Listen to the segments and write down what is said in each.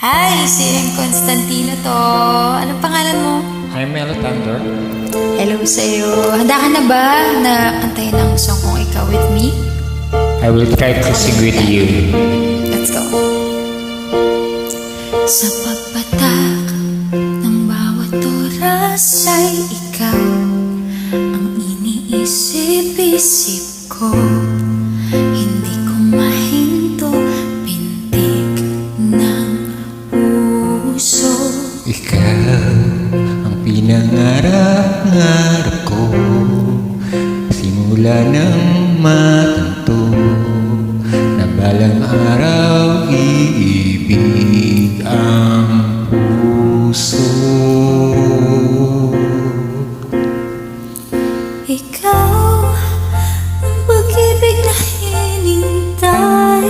Hi, si M. Constantino to. Anong pangalan mo? I'm Melo Thunder. Hello sa'yo. Handa ka na ba na kantayin ang song kong Ikaw With Me? I will try to sing with you. Let's go. Sa pagpatak ng bawat oras ay ikaw ang iniisip-isip ko. Hindi ko mahinto pintig ng puso. Ikaw ang pinangarap-ngarap ko, simula ng matanto na balang araw iibig ang puso. Ikaw ang pag-ibig na hinintay,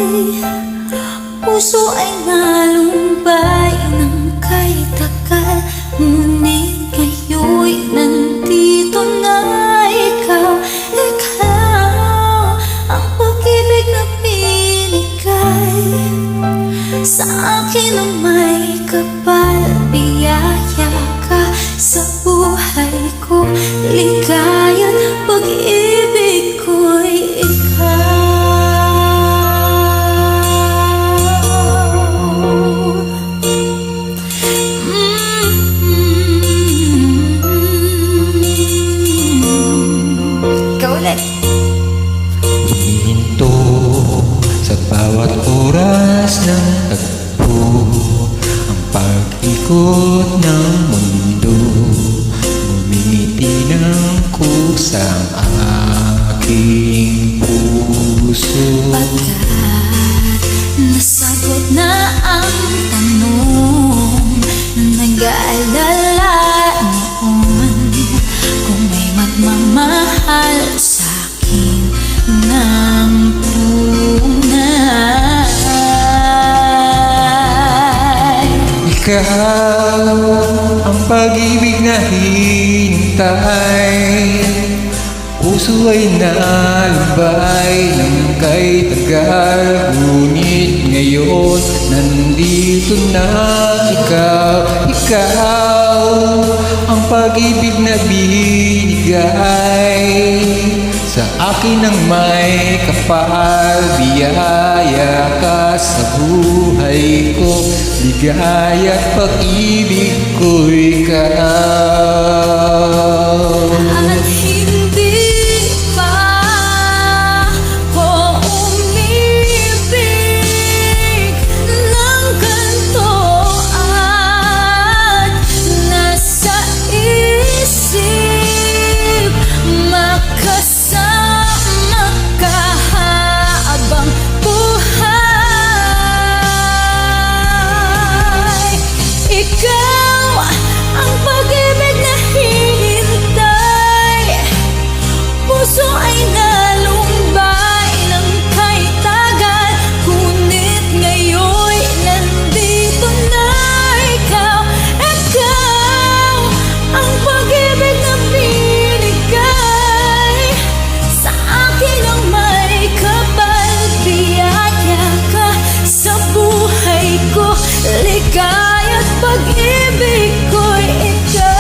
puso ay nalumbay ng kay tagal, ngunit ngayon'y nandito na ikaw. Ikaw ang pag-ibig na binigay sa akin ng may kapal. Biyaya ka sa buhay ko, ligaya't pag-ibig ko'y ikaw ulit. Humihinto sa bawat oras ng tagpo, ang pag-ikot ng mundo, ngumiti ng kusang aking puso. Pagkat nasagot na ang tanong, nag-aalala noon kung may magmamahal sa'kin ng tunay. Ikaw ang pag-ibig na hinintay, puso ay nalubay ng kay tagal, ngunit ngayon nandito na ikaw. Ikaw ang pag-ibig na binigay sa akin ng may kapal. Biyaya ka sa buhay ko, ligaya't pag-ibig ko'y ikaw. At hindi pa ko umibig ng ganito, at nasa isip makasama ka habang buhay. Ikaw ang pag-ibig na hinintay, puso ay nalumbay ng kay tagal, ngunit ngayon'y nandito na ikaw. Ikaw ang pag-ibig na binigay sa akin ng may kapal. Biyaya ka sa buhay ko, ligaya't pag-ibig ko'y ikaw.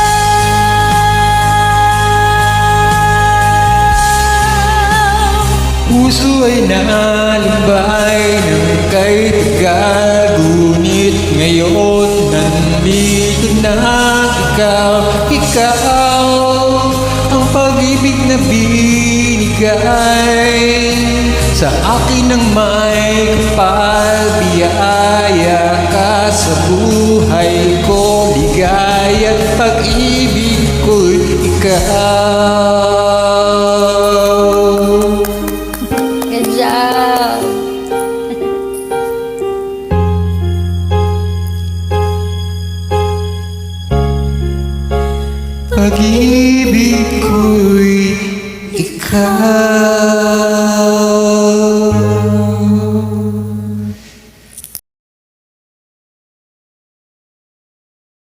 Puso ay nalumbay ng kay tagal, ngunit ngayon nandito na ikaw. Ikaw ang pag-ibig na binigay sa akin ng may kapal. Biyaya ka sa buhay ko, ligaya't pag-ibig ko'y ikaw. Good job! Pag-ibig ko'y ikaw.